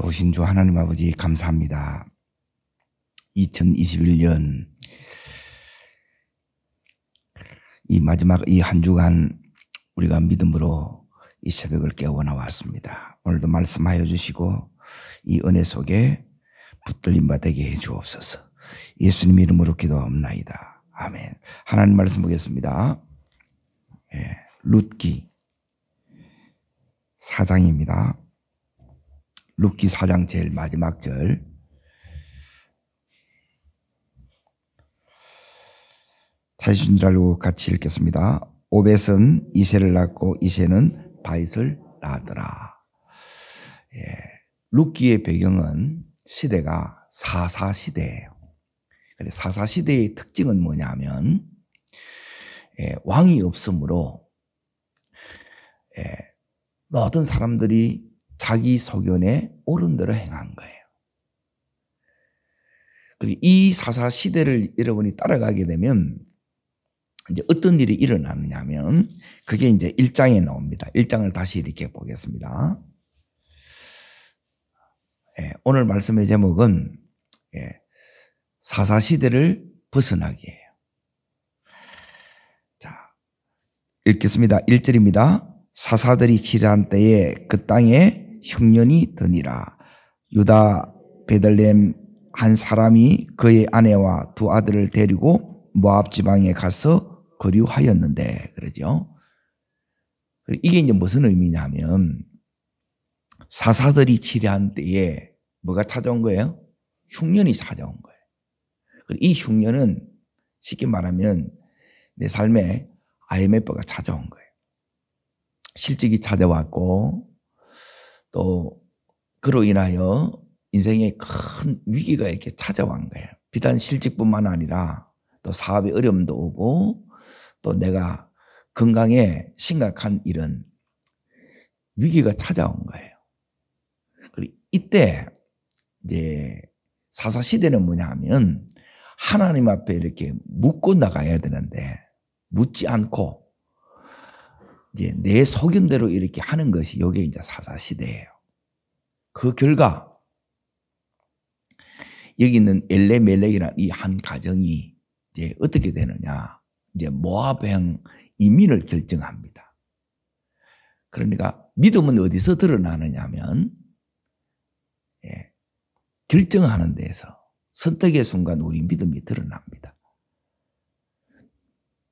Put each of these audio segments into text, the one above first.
보신 주 하나님 아버지 감사합니다. 2021년 이 마지막 이 한 주간 우리가 믿음으로 이 새벽을 깨워 나왔습니다. 오늘도 말씀하여 주시고 이 은혜 속에 붙들림 받게 해 주옵소서. 예수님 이름으로 기도합나이다. 아멘. 하나님 말씀 보겠습니다. 룻기 4장입니다. 룻기 4장 제일 마지막 절. 찾으신 줄 알고 같이 읽겠습니다. 오벳은 이새를 낳고 이새는 바윗을 낳았더라. 룻기의 배경은 시대가 사사 시대예요. 사사 시대의 특징은 뭐냐면 왕이 없으므로 모든 사람들이 자기 소견에 옳은 대로 행한 거예요. 그리고 이 사사 시대를 여러분이 따라가게 되면 이제 어떤 일이 일어나느냐면 그게 이제 1장에 나옵니다. 1장을 다시 이렇게 보겠습니다. 오늘 말씀의 제목은 사사 시대를 벗어나기예요. 자, 읽겠습니다. 1절입니다. 사사들이 치료한 때에 그 땅에 흉년이 드니라. 유다 베들레헴 한 사람이 그의 아내와 두 아들을 데리고 모압 지방에 가서 거류하였는데, 그러죠. 이게 이제 무슨 의미냐면 사사들이 치료한 때에 뭐가 찾아온 거예요? 흉년이 찾아온 거예요. 이 흉년은 쉽게 말하면 내 삶에 IMF가 찾아온 거예요. 실직이 찾아왔고 또 그로 인하여 인생에 큰 위기가 이렇게 찾아온 거예요. 비단 실직뿐만 아니라 또 사업에 어려움도 오고 또 내가 건강에 심각한 이런 위기가 찾아온 거예요. 그리고 이때 이제 사사 시대는 뭐냐 하면 하나님 앞에 이렇게 묻고 나가야 되는데 묻지 않고 이제 내 소견대로 이렇게 하는 것이 이게 이제 사사 시대예요. 그 결과 여기 있는 엘레멜렉이라는 이 한 가정이 이제 어떻게 되느냐? 이제 모압행 이민을 결정합니다. 그러니까 믿음은 어디서 드러나느냐면 결정하는 데서 선택의 순간 우리 믿음이 드러납니다.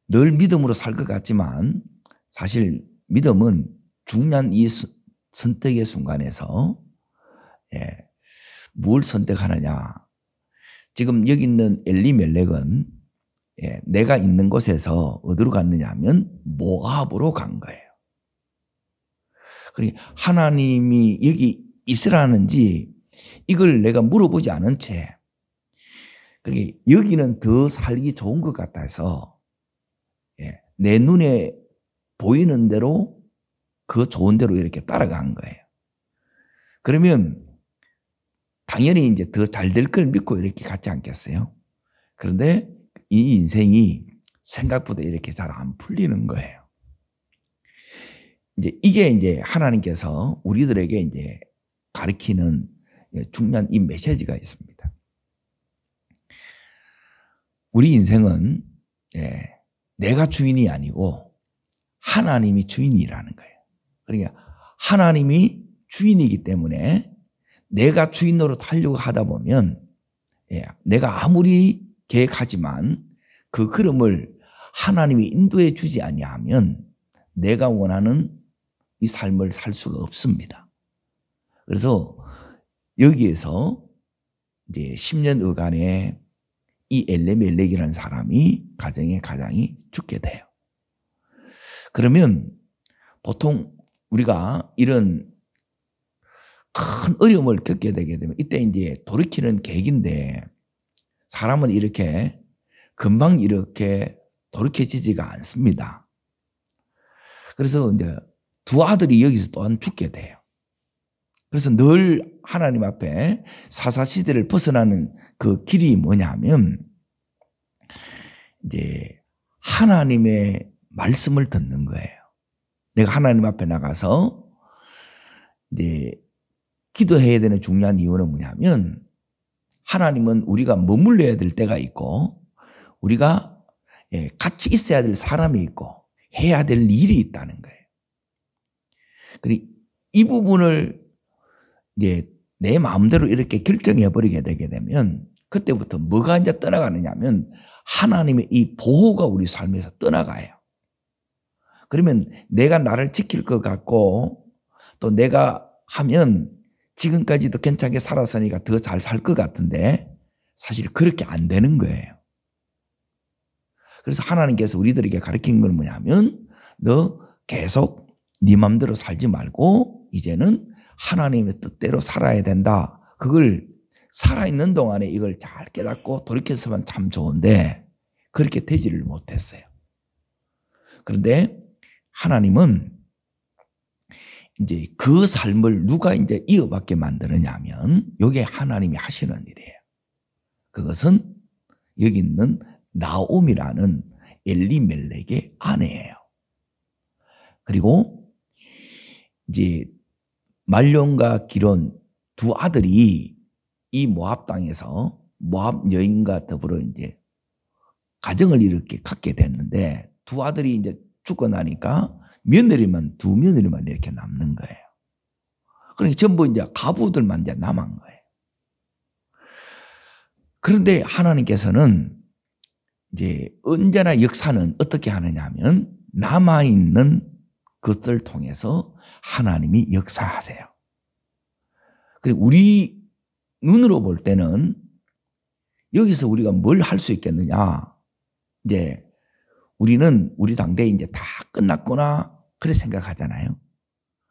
늘 믿음으로 살 것 같지만 사실 믿음은 중요한 이 선택의 순간에서 뭘 선택하느냐. 지금 여기 있는 엘리멜렉은 내가 있는 곳에서 어디로 갔느냐 하면 모압으로 간 거예요. 그러니까 하나님이 여기 있으라는지 이걸 내가 물어보지 않은 채 그러니까 여기는 더 살기 좋은 것 같아서 내 눈에 보이는 대로 그 좋은 대로 이렇게 따라간 거예요. 그러면 당연히 이제 더 잘 될 걸 믿고 이렇게 갔지 않겠어요? 그런데 이 인생이 생각보다 이렇게 잘 안 풀리는 거예요. 이게 이제 하나님께서 우리들에게 이제 가르치는 중요한 이 메시지가 있습니다. 우리 인생은 내가 주인이 아니고 하나님이 주인이라는 거예요. 그러니까 하나님이 주인이기 때문에 내가 주인 노릇 하려고 하다 보면 내가 아무리 계획하지만 그 걸음을 하나님이 인도해 주지 아니하면 내가 원하는 이 삶을 살 수가 없습니다. 그래서 여기에서 이제 10년 어간에 이 엘레멜렉이라는 사람이 가장이 죽게 돼요. 그러면 보통 우리가 이런 큰 어려움을 겪게 되게 되면 이때 이제 돌이키는 계기인데 사람은 이렇게 금방 이렇게 돌이켜지지가 않습니다. 그래서 이제 두 아들이 여기서 또한 죽게 돼요. 그래서 늘 하나님 앞에 사사시대를 벗어나는 그 길이 뭐냐면 이제 하나님의 말씀을 듣는 거예요. 내가 하나님 앞에 나가서 이제 기도해야 되는 중요한 이유는 뭐냐면 하나님은 우리가 머물러야 될 때가 있고 우리가 같이 있어야 될 사람이 있고 해야 될 일이 있다는 거예요. 그리고 이 부분을 이제 내 마음대로 이렇게 결정해 버리게 되게 되면 그때부터 뭐가 이제 떠나가느냐 하면 하나님의 이 보호가 우리 삶에서 떠나가요. 그러면 내가 나를 지킬 것 같고 또 내가 하면 지금까지도 괜찮게 살았으니까 더 잘 살 것 같은데 사실 그렇게 안 되는 거예요. 그래서 하나님께서 우리들에게 가르친 건 뭐냐면 너 계속 네 맘대로 살지 말고 이제는 하나님의 뜻대로 살아야 된다. 그걸 살아있는 동안에 이걸 잘 깨닫고 돌이켰으면 참 좋은데 그렇게 되지를 못했어요. 그런데 하나님은 이제 그 삶을 누가 이제 이어받게 만드느냐 하면 이게 하나님이 하시는 일이에요. 그것은 여기 있는 나옴이라는 엘리멜렉의 아내예요. 그리고 이제 말론과 기론 두 아들이 이 모압 땅에서 모압 여인과 더불어 이제 가정을 이렇게 갖게 됐는데 두 아들이 이제 죽고 나니까 두 며느리만 이렇게 남는 거예요. 그러니까 전부 이제 가부들만 이제 남은 거예요. 그런데 하나님께서는 이제 언제나 역사는 어떻게 하느냐 하면 남아있는 것을 통해서 하나님이 역사하세요. 그리고 우리 눈으로 볼 때는 여기서 우리가 뭘 할 수 있겠느냐. 이제 우리는 우리 당대에 이제 다 끝났구나. 그렇게 생각하잖아요.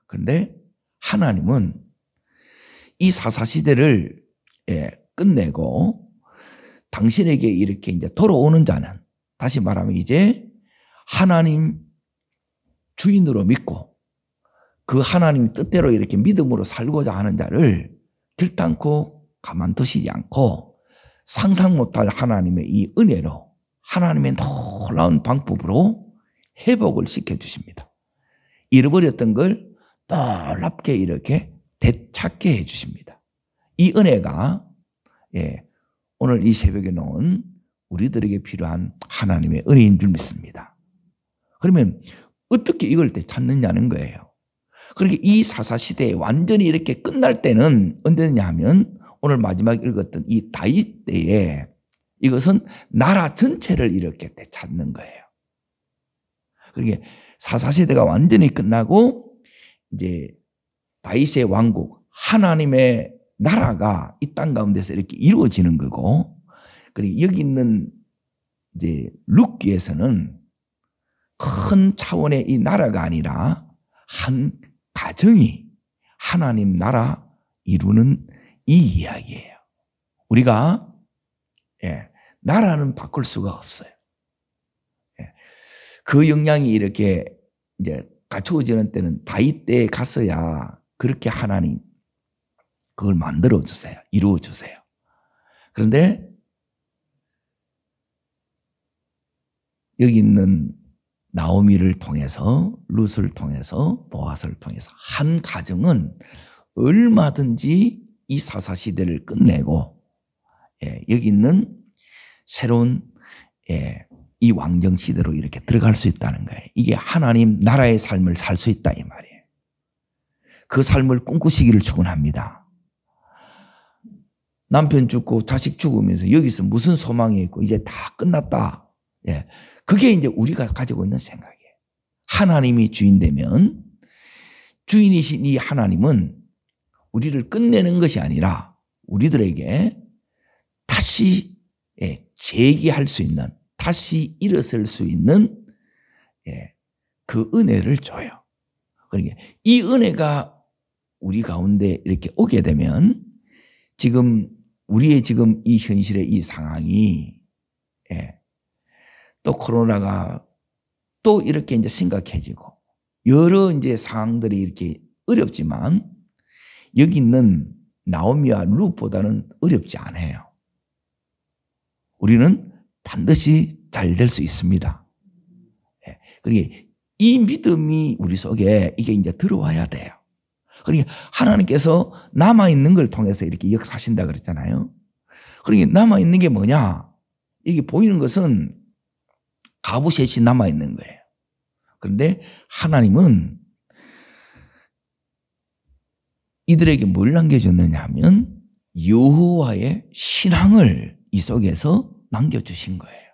그런데 하나님은 이 사사시대를 끝내고 당신에게 이렇게 이제 돌아오는 자는 다시 말하면 이제 하나님 주인으로 믿고 그 하나님 뜻대로 이렇게 믿음으로 살고자 하는 자를 결단코 가만두시지 않고 상상 못할 하나님의 이 은혜로 하나님의 놀라운 방법으로 회복을 시켜주십니다. 잃어버렸던 걸 놀랍게 이렇게 되찾게 해주십니다. 이 은혜가 오늘 이 새벽에 놓은 우리들에게 필요한 하나님의 은혜인 줄 믿습니다. 그러면 어떻게 이걸 되찾느냐는 거예요. 그러니까 이 사사시대에 완전히 이렇게 끝날 때는 언제냐 하면 오늘 마지막 읽었던 이 다윗 때에 이것은 나라 전체를 이렇게 되찾는 거예요. 그러니까 사사시대가 완전히 끝나고 이제 다윗의 왕국 하나님의 나라가 이 땅 가운데서 이렇게 이루어지는 거고 그리고 여기 있는 이제 룻기에서는 큰 차원의 이 나라가 아니라 한 가정이 하나님 나라 이루는 이 이야기예요. 우리가 나라는 바꿀 수가 없어요. 그 역량이 이렇게 이제 갖추어지는 때는 다윗 때에 갔어야 그렇게 하나님 그걸 만들어 주세요. 이루어 주세요. 그런데 여기 있는 나오미를 통해서 룻을 통해서 보아스를 통해서 한 가정은 얼마든지 이 사사시대를 끝내고 여기 있는 새로운 이 왕정시대로 이렇게 들어갈 수 있다는 거예요. 이게 하나님 나라의 삶을 살 수 있다 이 말이에요. 그 삶을 꿈꾸시기를 축원합니다. 남편 죽고 자식 죽으면서 여기서 무슨 소망이 있고 이제 다 끝났다. 그게 이제 우리가 가지고 있는 생각이에요. 하나님이 주인 되면 주인이신 이 하나님은 우리를 끝내는 것이 아니라 우리들에게 다시 재기할 수 있는 다시 일어설 수 있는 그 은혜를 줘요. 그러니까 이 은혜가 우리 가운데 이렇게 오게 되면 지금 우리의 지금 이 현실의 이 상황이 또 코로나가 또 이렇게 이제 심각해지고 여러 이제 상황들이 이렇게 어렵지만 여기 있는 나오미와 룻보다는 어렵지 않아요. 우리는 반드시 잘 될 수 있습니다. 그러니까 이 믿음이 우리 속에 이게 이제 들어와야 돼요. 그러니까 하나님께서 남아있는 걸 통해서 이렇게 역사하신다 그랬잖아요. 그러니까 남아있는 게 뭐냐? 이게 보이는 것은 가부셋이 남아있는 거예요. 그런데 하나님은 이들에게 뭘 남겨줬느냐 하면 여호와의 신앙을 이 속에서 남겨주신 거예요.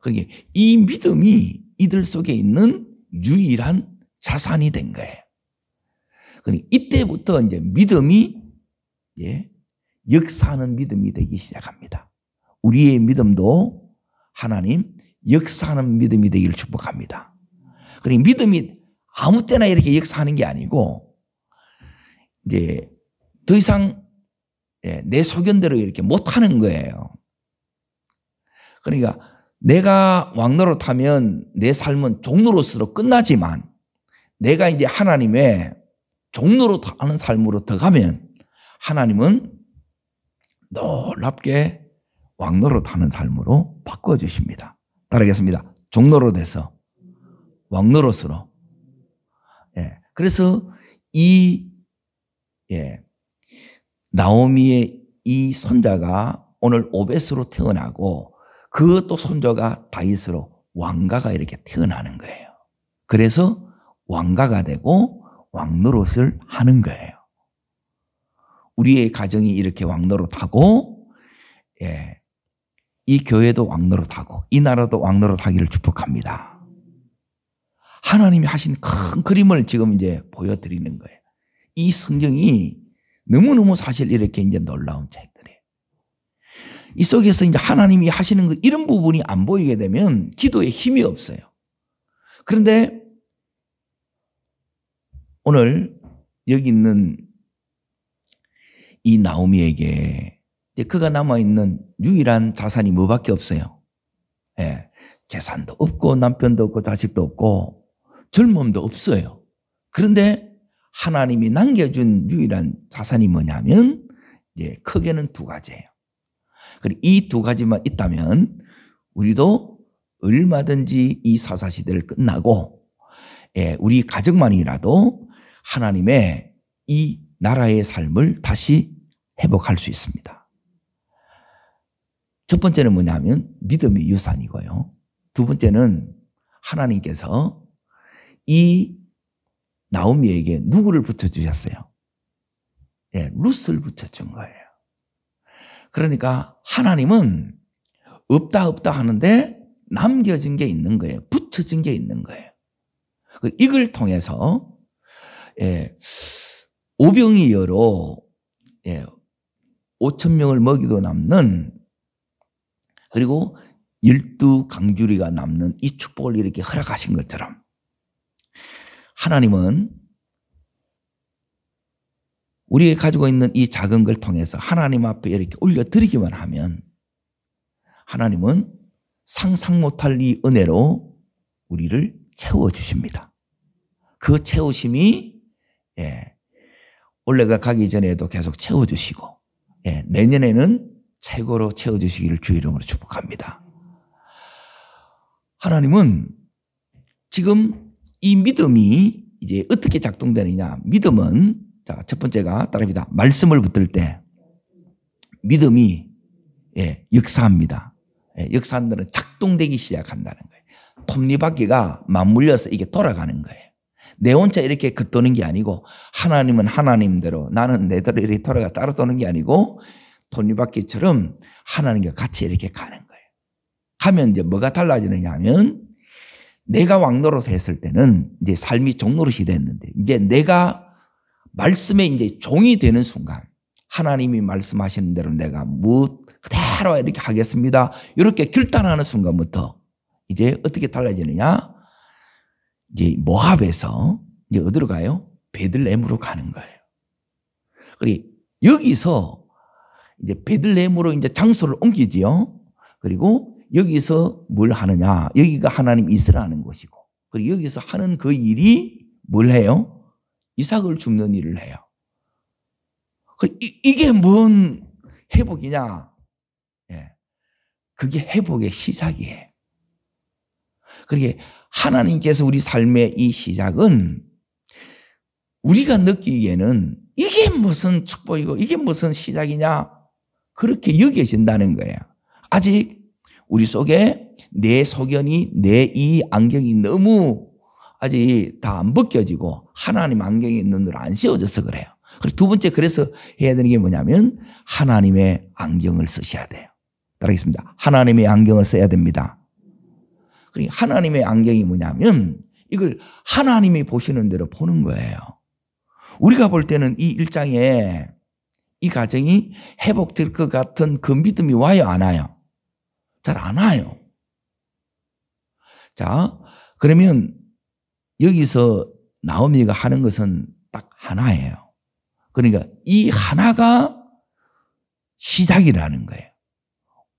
그러니까 이 믿음이 이들 속에 있는 유일한 자산이 된 거예요. 그러니까 이때부터 이제 믿음이 역사하는 믿음이 되기 시작합니다. 우리의 믿음도 하나님 역사하는 믿음이 되기를 축복합니다. 그러니까 믿음이 아무 때나 이렇게 역사하는 게 아니고 이제 더 이상 내 소견대로 이렇게 못하는 거예요. 그러니까 내가 왕노릇하면 내 삶은 종노릇으로 끝나지만 내가 이제 하나님의 종노릇하는 삶으로 들어가면 하나님은 놀랍게 왕노릇하는 삶으로 바꿔주십니다. 따르겠습니다. 종노릇에서 왕노릇으로. 그래서 이 나오미의 이 손자가 오늘 오벳으로 태어나고 그것도 손자가 다윗으로 왕가가 이렇게 태어나는 거예요. 그래서 왕가가 되고 왕노릇을 하는 거예요. 우리의 가정이 이렇게 왕노릇하고 이 교회도 왕노릇하고 이 나라도 왕노릇하기를 축복합니다. 하나님이 하신 큰 그림을 지금 이제 보여드리는 거예요. 이 성경이 너무너무 사실 이렇게 이제 놀라운 책들이에요. 이 속에서 이제 하나님이 하시는 그 이런 부분이 안 보이게 되면 기도에 힘이 없어요. 그런데 오늘 여기 있는 이 나오미에게 그가 남아있는 유일한 자산이 뭐밖에 없어요. 재산도 없고 남편도 없고 자식도 없고 젊음도 없어요. 그런데 하나님이 남겨준 유일한 자산이 뭐냐면 이제 크게는 두 가지예요. 그리고 이 두 가지만 있다면 우리도 얼마든지 이 사사시대를 끝나고 우리 가정만이라도 하나님의 이 나라의 삶을 다시 회복할 수 있습니다. 첫 번째는 뭐냐면 믿음이 유산이고요. 두 번째는 하나님께서 이 나오미에게 누구를 붙여주셨어요? 룻을 붙여준 거예요. 그러니까 하나님은 없다 없다 하는데 남겨진 게 있는 거예요. 붙여진 게 있는 거예요. 이걸 통해서 오병이어로 5,000명을 먹이도 남는 그리고 12강주리가 남는 이 축복을 이렇게 허락하신 것처럼 하나님은 우리가 가지고 있는 이 작은 걸 통해서 하나님 앞에 이렇게 올려드리기만 하면 하나님은 상상 못할 이 은혜로 우리를 채워주십니다. 그 채우심이 올해가 가기 전에도 계속 채워주시고 내년에는 최고로 채워주시기를 주의 이름으로 축복합니다. 하나님은 지금 이 믿음이 이제 어떻게 작동되느냐. 믿음은 자, 첫 번째가 따라합니다. 말씀을 붙들 때 믿음이 역사합니다. 역사하는 데는 작동되기 시작한다는 거예요. 톱니바퀴가 맞물려서 이게 돌아가는 거예요. 내 혼자 이렇게 겉도는 게 아니고 하나님은 하나님대로 나는 내대로 이렇게 돌아가 따로 도는 게 아니고 톱니바퀴처럼 하나님과 같이 이렇게 가는 거예요. 가면 이제 뭐가 달라지느냐 하면 내가 왕노릇 했을 때는 이제 삶이 종노릇이 됐는데 이제 내가 말씀에 이제 종이 되는 순간 하나님이 말씀하시는 대로 내가 그대로 이렇게 하겠습니다. 이렇게 결단하는 순간부터 이제 어떻게 달라지느냐? 이제 모압에서 이제 어디로 가요? 베들레헴으로 가는 거예요. 그리고 여기서 이제 베들레헴으로 이제 장소를 옮기지요. 그리고 여기서 뭘 하느냐? 여기가 하나님 이스라하는 곳이고, 그리고 여기서 하는 그 일이 뭘 해요? 이삭을 줍는 일을 해요. 이게 뭔 회복이냐? 그게 회복의 시작이에요. 그러게 하나님께서 우리 삶의 이 시작은 우리가 느끼기에는 이게 무슨 축복이고 이게 무슨 시작이냐 그렇게 여겨진다는 거예요. 아직 우리 속에 내 소견이 내 이 안경이 너무 아직 다 안 벗겨지고 하나님 안경이 눈으로 안 씌워져서 그래요. 그리고 두 번째 그래서 해야 되는 게 뭐냐면 하나님의 안경을 쓰셔야 돼요. 따라하겠습니다. 하나님의 안경을 써야 됩니다. 그리고 하나님의 안경이 뭐냐면 이걸 하나님이 보시는 대로 보는 거예요. 우리가 볼 때는 이 1장에 이 가정이 회복될 것 같은 그 믿음이 와요, 안 와요? 잘 안 와요. 자, 그러면 여기서 나오미가 하는 것은 딱 하나예요. 그러니까 이 하나가 시작이라는 거예요.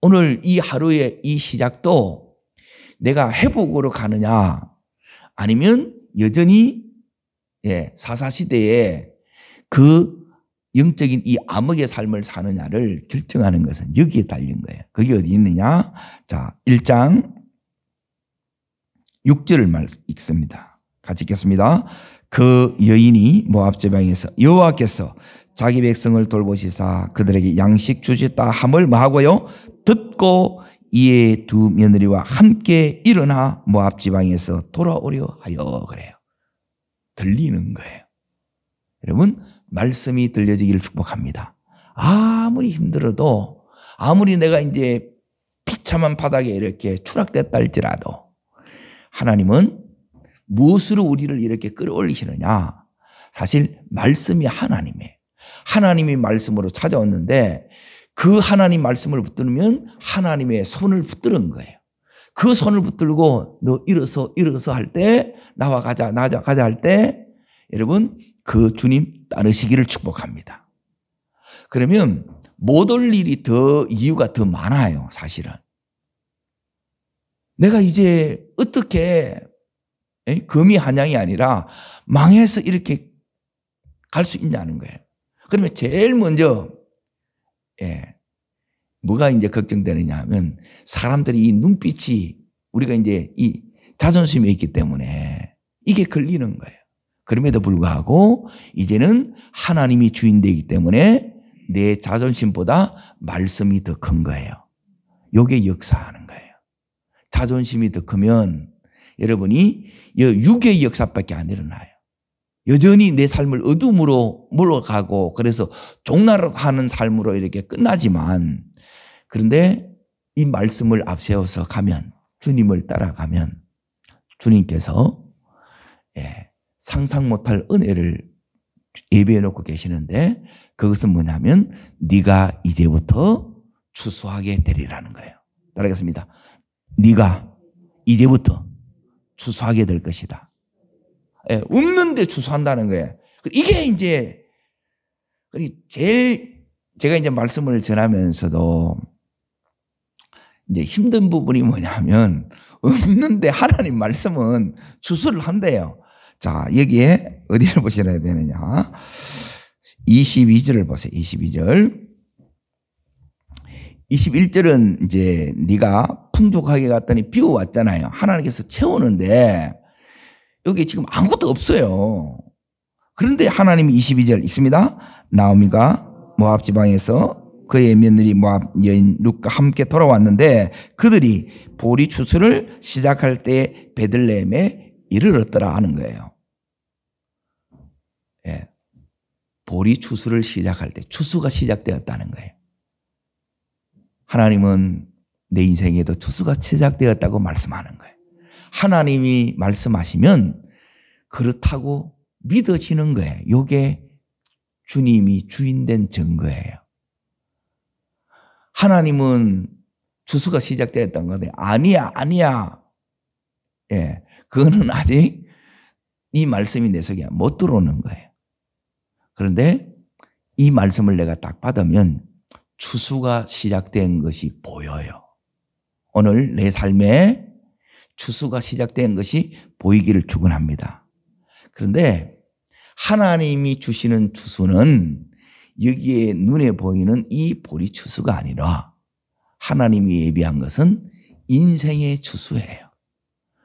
오늘 이 하루의 이 시작도 내가 회복으로 가느냐 아니면 여전히 사사시대에 그 영적인 이 암흑의 삶을 사느냐를 결정하는 것은 여기에 달린 거예요. 그게 어디 있느냐? 자, 1장 6절을 읽습니다. 같이 읽겠습니다. 그 여인이 모압 지방에서 여호와께서 자기 백성을 돌보시사 그들에게 양식 주셨다 함을 뭐하고요? 듣고 이에 두 며느리와 함께 일어나 모압 지방에서 돌아오려 하여 그래요. 들리는 거예요. 여러분 말씀이 들려지기를 축복합니다. 아무리 힘들어도 아무리 내가 이제 비참한 바닥에 이렇게 추락됐다 할지라도 하나님은 무엇으로 우리를 이렇게 끌어올리시느냐? 사실 말씀이 하나님이에요. 하나님이 말씀으로 찾아왔는데 그 하나님 말씀을 붙들면 하나님의 손을 붙드는 거예요. 그 손을 붙들고 너 일어서 할 때 나와 가자 할 때 여러분 그 주님 따르시기를 축복합니다. 그러면 못 올 일이 이유가 더 많아요. 사실은. 내가 이제 어떻게 금이 한양이 아니라 망해서 이렇게 갈 수 있냐는 거예요. 그러면 제일 먼저 뭐가 이제 걱정되느냐 하면 사람들이 이 눈빛이 우리가 이제 이 자존심이 있기 때문에 이게 걸리는 거예요. 그럼에도 불구하고 이제는 하나님이 주인 되기 때문에 내 자존심보다 말씀이 더 큰 거예요. 이게 역사하는 거예요. 자존심이 더 크면 여러분이 육의 역사밖에 안 일어나요. 여전히 내 삶을 어둠으로 몰아가고 그래서 종날하는 삶으로 이렇게 끝나지만 그런데 이 말씀을 앞세워서 가면 주님을 따라가면 주님께서 상상 못할 은혜를 예배해 놓고 계시는데 그것은 뭐냐면 네가 이제부터 추수하게 되리라는 거예요. 따라하겠습니다. 네가 이제부터 추수하게 될 것이다. 없는데 추수한다는 거예요. 이게 이제 제가 이제 말씀을 전하면서도 이제 힘든 부분이 뭐냐면 없는데 하나님 말씀은 추수를 한대요. 자, 여기에 어디를 보셔야 되느냐? 22절을 보세요. 22절. 21절은 이제 네가 풍족하게 갔더니 비워왔잖아요. 하나님께서 채우는데 여기 지금 아무것도 없어요. 그런데 하나님이 22절 읽습니다. 나오미가 모압 지방에서 그의 며느리 모압 여인 룻과 함께 돌아왔는데 그들이 보리 추수를 시작할 때 베들레헴에 이르렀더라 하는 거예요. 보리 추수를 시작할 때 추수가 시작되었다는 거예요. 하나님은 내 인생에도 추수가 시작되었다고 말씀하는 거예요. 하나님이 말씀하시면 그렇다고 믿어지는 거예요. 이게 주님이 주인된 증거예요. 하나님은 추수가 시작되었다는 건데 아니야. 그거는 아직 이 말씀이 내 속에 못 들어오는 거예요. 그런데 이 말씀을 내가 딱 받으면 추수가 시작된 것이 보여요. 오늘 내 삶에 추수가 시작된 것이 보이기를 축원합니다. 그런데 하나님이 주시는 추수는 여기에 눈에 보이는 이 보리 추수가 아니라 하나님이 예비한 것은 인생의 추수예요.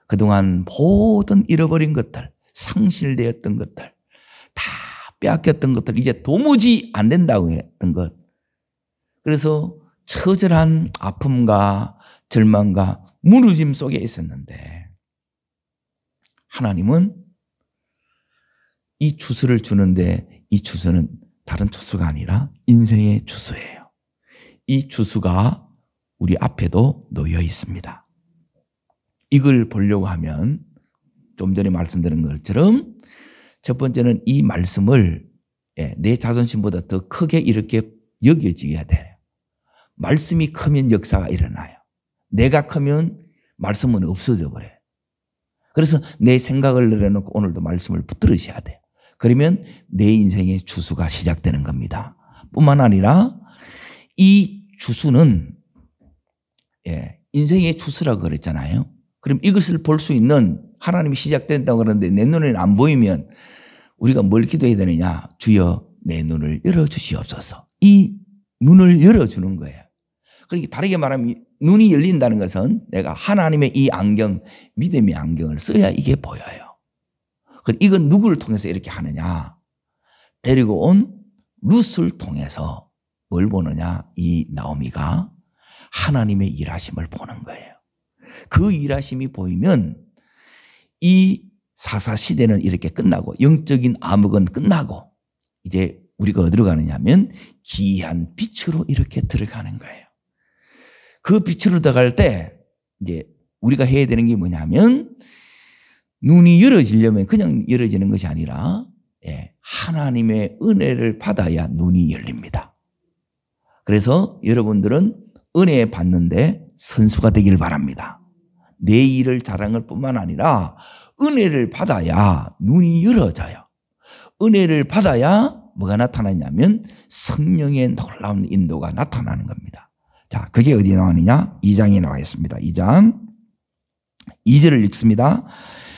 그동안 모든 잃어버린 것들, 상실되었던 것들 다 빼앗겼던 것들 이제 도무지 안 된다고 했던 것. 그래서 처절한 아픔과 절망과 무너짐 속에 있었는데 하나님은 이 주소를 주는데 이 주소는 다른 주소가 아니라 인생의 주소예요. 이 주소가 우리 앞에도 놓여 있습니다. 이걸 보려고 하면 좀 전에 말씀드린 것처럼 첫 번째는 이 말씀을 내 자존심보다 더 크게 이렇게 여겨지게 돼요. 말씀이 크면 역사가 일어나요. 내가 크면 말씀은 없어져 버려요. 그래서 내 생각을 내려놓고 오늘도 말씀을 붙들으셔야 돼요. 그러면 내 인생의 주수가 시작되는 겁니다. 뿐만 아니라 이 주수는 인생의 주수라고 그랬잖아요. 그럼 이것을 볼 수 있는 하나님이 시작된다고 그러는데 내 눈에는 안 보이면 우리가 뭘 기도해야 되느냐? 주여 내 눈을 열어주시옵소서. 이 눈을 열어주는 거예요. 그러니까 다르게 말하면 눈이 열린다는 것은 내가 하나님의 이 안경, 믿음의 안경을 써야 이게 보여요. 그럼 이건 누구를 통해서 이렇게 하느냐? 데리고 온 룻을 통해서 뭘 보느냐? 이 나오미가 하나님의 일하심을 보는 거예요. 그 일하심이 보이면 이 사사시대는 이렇게 끝나고 영적인 암흑은 끝나고 이제 우리가 어디로 가느냐 하면 기이한 빛으로 이렇게 들어가는 거예요. 그 빛으로 들어갈 때 이제 우리가 해야 되는 게 뭐냐면 눈이 열어지려면 그냥 열어지는 것이 아니라 하나님의 은혜를 받아야 눈이 열립니다. 그래서 여러분들은 은혜 받는데 선수가 되길 바랍니다. 내 일을 자랑할 뿐만 아니라 은혜를 받아야 눈이 열어져요. 은혜를 받아야 뭐가 나타나냐면 성령의 놀라운 인도가 나타나는 겁니다. 자, 그게 어디 나오느냐? 2장에 나와 있습니다. 2장 2절을 읽습니다.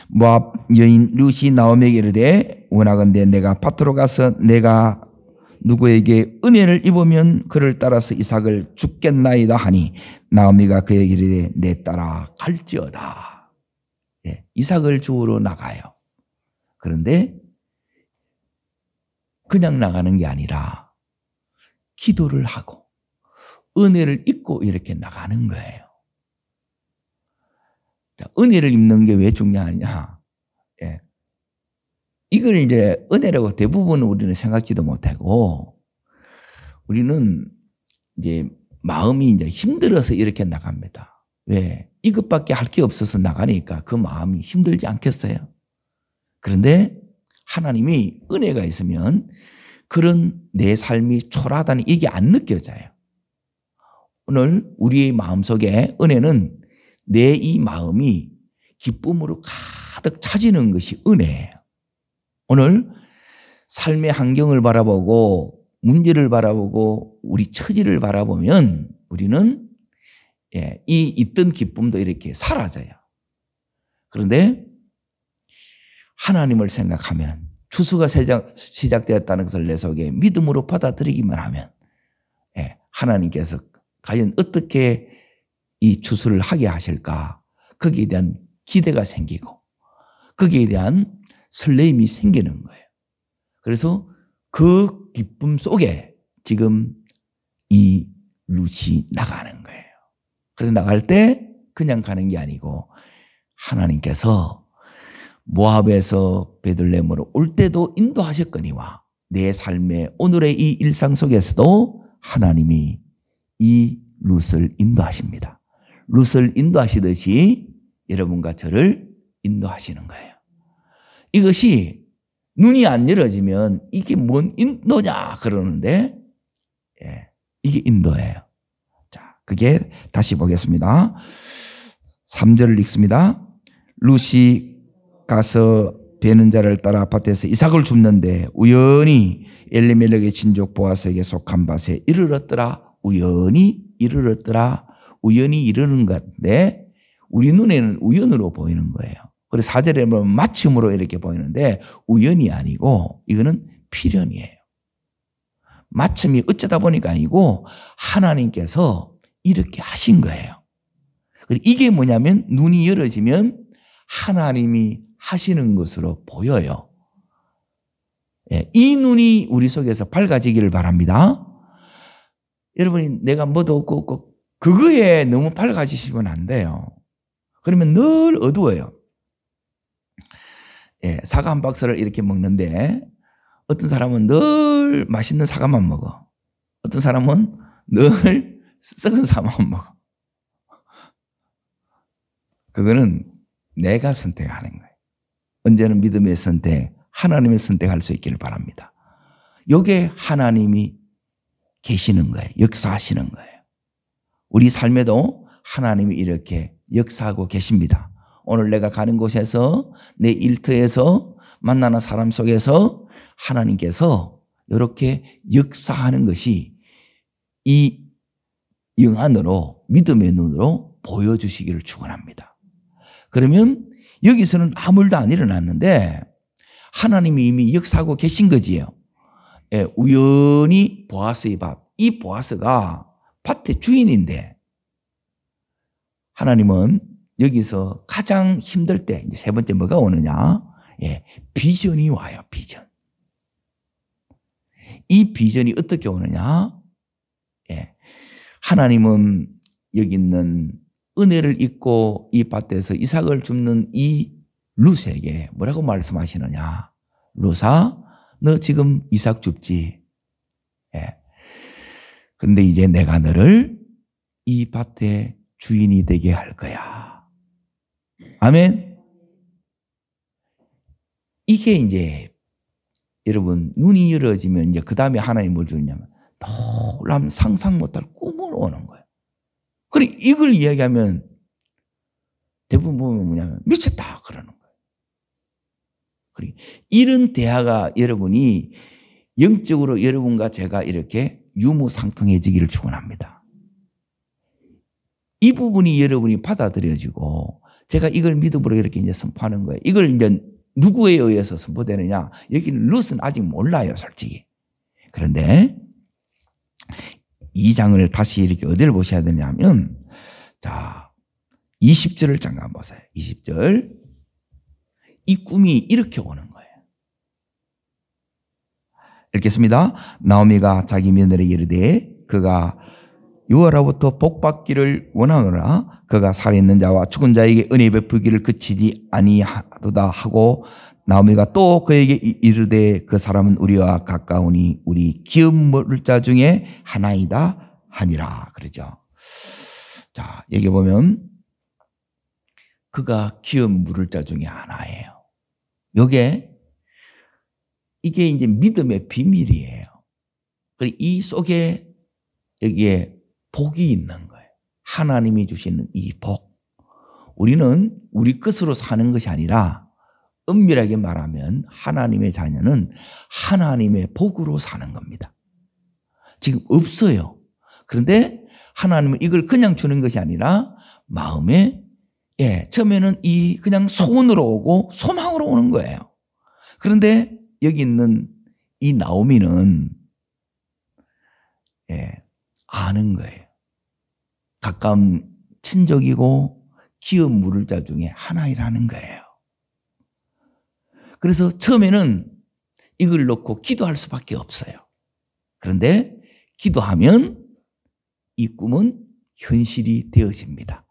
모압 여인 룻이 나오미에게 이르되 원하건대 내가 밭으로 가서 내가 누구에게 은혜를 입으면 그를 따라서 이삭을 죽겠나이다 하니 나오미가 그에게 이르되 내 따라 갈지어다. 이삭을 주우러 나가요. 그런데 그냥 나가는 게 아니라 기도를 하고 은혜를 입고 이렇게 나가는 거예요. 자, 은혜를 입는 게 왜 중요하냐? 이걸 이제 은혜라고 대부분 우리는 생각지도 못하고 우리는 이제 마음이 이제 힘들어서 이렇게 나갑니다. 왜? 이것밖에 할 게 없어서 나가니까 그 마음이 힘들지 않겠어요? 그런데 하나님이 은혜가 있으면 그런 내 삶이 초라하다니 이게 안 느껴져요. 오늘 우리의 마음속에 은혜는 내 이 마음이 기쁨으로 가득 차지는 것이 은혜예요. 오늘 삶의 환경을 바라보고 문제를 바라보고 우리 처지를 바라보면 우리는 이 있던 기쁨도 이렇게 사라져요. 그런데 하나님을 생각하면 추수가 시작되었다는 것을 내 속에 믿음으로 받아들이기만 하면 하나님께서 과연 어떻게 이 추수를 하게 하실까? 거기에 대한 기대가 생기고 거기에 대한 설레임이 생기는 거예요. 그래서 그 기쁨 속에 지금 이 룻이 나가는 거예요. 그래서 나갈 때 그냥 가는 게 아니고 하나님께서 모압에서 베들레헴으로 올 때도 인도하셨거니와 내 삶의 오늘의 이 일상 속에서도 하나님이 이 룻을 인도하십니다. 룻을 인도하시듯이 여러분과 저를 인도하시는 거예요. 이것이 눈이 안 열어지면 이게 뭔 인도냐 그러는데 이게 인도예요. 자, 그게 다시 보겠습니다. 3절을 읽습니다. 룻이 가서 베는 자를 따라 밭에서 이삭을 줍는데 우연히 엘리멜렉의 친족 보아스에게 속한 밭에 이르렀더라. 우연히 이르렀더라. 우연히 이르는 건데 우리 눈에는 우연으로 보이는 거예요. 그래서 4절에 보면 마침으로 이렇게 보이는데 우연이 아니고 이거는 필연이에요. 마침이 어쩌다 보니까 아니고 하나님께서 이렇게 하신 거예요. 이게 뭐냐면 눈이 열어지면 하나님이 하시는 것으로 보여요. 예, 이 눈이 우리 속에서 밝아지기를 바랍니다. 여러분이 내가 뭐도 없고 그거에 너무 밝아지시면 안 돼요. 그러면 늘 어두워요. 예, 사과 한 박스를 이렇게 먹는데 어떤 사람은 늘 맛있는 사과만 먹어. 어떤 사람은 늘 썩은 사과만 먹어. 그거는 내가 선택하는 거예요. 언제는 믿음의 선택, 하나님의 선택할 수 있기를 바랍니다. 이게 하나님이 계시는 거예요. 역사하시는 거예요. 우리 삶에도 하나님이 이렇게 역사하고 계십니다. 오늘 내가 가는 곳에서 내 일터에서 만나는 사람 속에서 하나님께서 이렇게 역사하는 것이 이 영안으로 믿음의 눈으로 보여주시기를 축원합니다. 그러면 여기서는 아무 일도 안 일어났는데 하나님이 이미 역사하고 계신 거지요. 예, 우연히 보아스의 밭. 이 보아스가 밭의 주인인데 하나님은 여기서 가장 힘들 때 이제 세 번째 뭐가 오느냐? 예, 비전이 와요. 비전. 이 비전이 어떻게 오느냐? 예, 하나님은 여기 있는 은혜를 잊고 이 밭에서 이삭을 줍는 이 룻에게 뭐라고 말씀하시느냐? 룻아, 너 지금 이삭 줍지? 예. 그런데 이제 내가 너를 이 밭의 주인이 되게 할 거야. 아멘. 이게 이제 여러분 눈이 열어지면 이제 그 다음에 하나님 뭘 주느냐면 놀라운 상상 못할 꿈을 오는 거예요. 그래 이걸 이야기하면 대부분 보면 뭐냐면 미쳤다 그러는 거예요. 그래 이런 대화가 여러분이 영적으로 여러분과 제가 이렇게 유무상통해지기를 축원합니다. 이 부분이 여러분이 받아들여지고 제가 이걸 믿음으로 이렇게 이제 선포하는 거예요. 이걸 이제 누구에 의해서 선포되느냐? 여기는 룻은 아직 몰라요, 솔직히. 그런데 이 장을 다시 이렇게 어디를 보셔야 되냐면, 자, 20절을 잠깐 보세요. 20절. 이 꿈이 이렇게 오는 거예요. 읽겠습니다. 나오미가 자기 며느리에게 이르되 그가 여호와로부터 복받기를 원하노라. 그가 살아있는 자와 죽은 자에게 은혜 베푸기를 그치지 아니하도다 하고 나오미가 또 그에게 이르되 그 사람은 우리와 가까우니 우리 기업 물을 자 중에 하나이다 하니라. 그러죠. 자, 여기 보면 그가 기업 물을 자 중에 하나예요. 이게 이제 믿음의 비밀이에요. 그리고 이 속에 여기에 복이 있는 거예요. 하나님이 주시는 이 복. 우리는 우리 것으로 사는 것이 아니라 엄밀하게 말하면 하나님의 자녀는 하나님의 복으로 사는 겁니다. 지금 없어요. 그런데 하나님은 이걸 그냥 주는 것이 아니라 마음에 처음에는 이 그냥 소원으로 오고 소망으로 오는 거예요. 그런데 여기 있는 이 나오미는 아는 거예요. 가까운 친족이고 기업 물을 자 중에 하나이라는 거예요. 그래서 처음에는 이걸 놓고 기도할 수밖에 없어요. 그런데 기도하면 이 꿈은 현실이 되어집니다.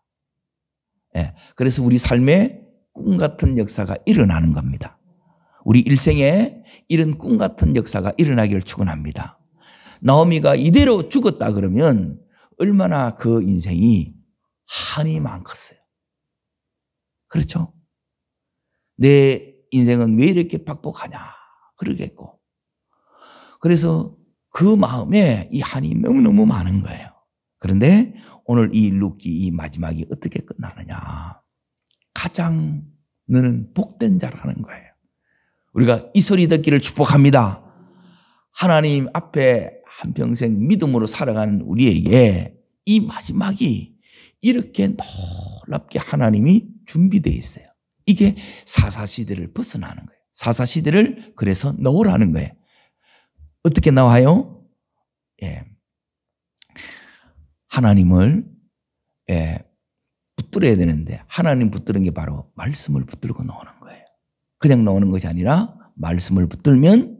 그래서 우리 삶에 꿈 같은 역사가 일어나는 겁니다. 우리 일생에 이런 꿈 같은 역사가 일어나기를 축원합니다. 나오미가 이대로 죽었다 그러면 얼마나 그 인생이 한이 많겠어요. 그렇죠? 내 인생은 왜 이렇게 팍팍하냐 그러겠고. 그래서 그 마음에 이 한이 너무너무 많은 거예요. 그런데 오늘 이 룻기 이 마지막이 어떻게 끝나느냐. 가장 너는 복된 자라는 거예요. 우리가 이 소리 듣기를 축복합니다. 하나님 앞에 한평생 믿음으로 살아가는 우리에게 이 마지막이 이렇게 놀랍게 하나님이 준비되어 있어요. 이게 사사시대를 벗어나는 거예요. 사사시대를 그래서 넣으라는 거예요. 어떻게 나와요? 하나님을 붙들어야 되는데 하나님 붙드는 게 바로 말씀을 붙들고 나오는 거예요. 그냥 나오는 것이 아니라 말씀을 붙들면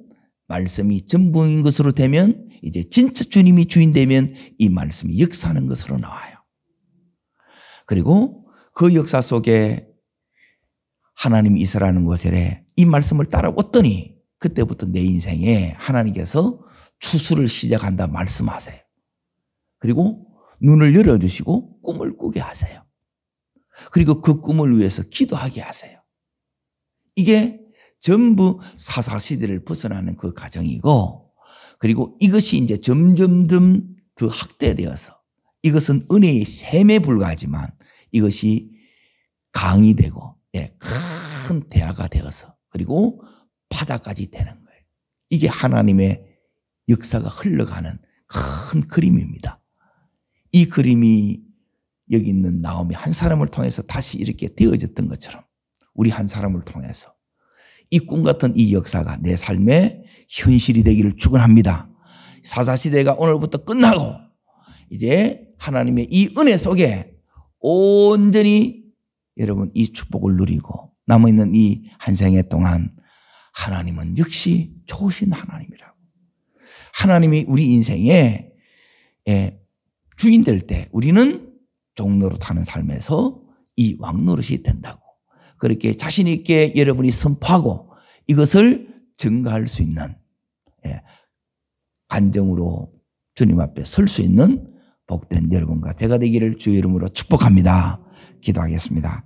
말씀이 전부인 것으로 되면 이제 진짜 주님이 주인 되면 이 말씀이 역사하는 것으로 나와요. 그리고 그 역사 속에 하나님이 있으라는 것에 이 말씀을 따라왔더니 그때부터 내 인생에 하나님께서 추수를 시작한다 말씀하세요. 그리고 눈을 열어주시고 꿈을 꾸게 하세요. 그리고 그 꿈을 위해서 기도하게 하세요. 이게 전부 사사시대를 벗어나는 그 과정이고, 그리고 이것이 이제 점점점 그 확대되어서 이것은 은혜의 셈에 불과하지만 이것이 강이 되고 큰 대화가 되어서 그리고 바다까지 되는 거예요. 이게 하나님의 역사가 흘러가는 큰 그림입니다. 이 그림이 여기 있는 나오미 한 사람을 통해서 다시 이렇게 되어졌던 것처럼 우리 한 사람을 통해서 이 꿈 같은 이 역사가 내 삶의 현실이 되기를 축원합니다. 사사시대가 오늘부터 끝나고 이제 하나님의 이 은혜 속에 온전히 여러분 이 축복을 누리고 남아있는 이 한 생애 동안 하나님은 역시 좋으신 하나님이라고. 하나님이 우리 인생에 주인 될 때 우리는 종로로 타는 삶에서 이 왕노릇이 된다고. 그렇게 자신 있게 여러분이 선포하고 이것을 증거할 수 있는 간정으로 주님 앞에 설 수 있는 복된 여러분과 제가 되기를 주의 이름으로 축복합니다. 기도하겠습니다.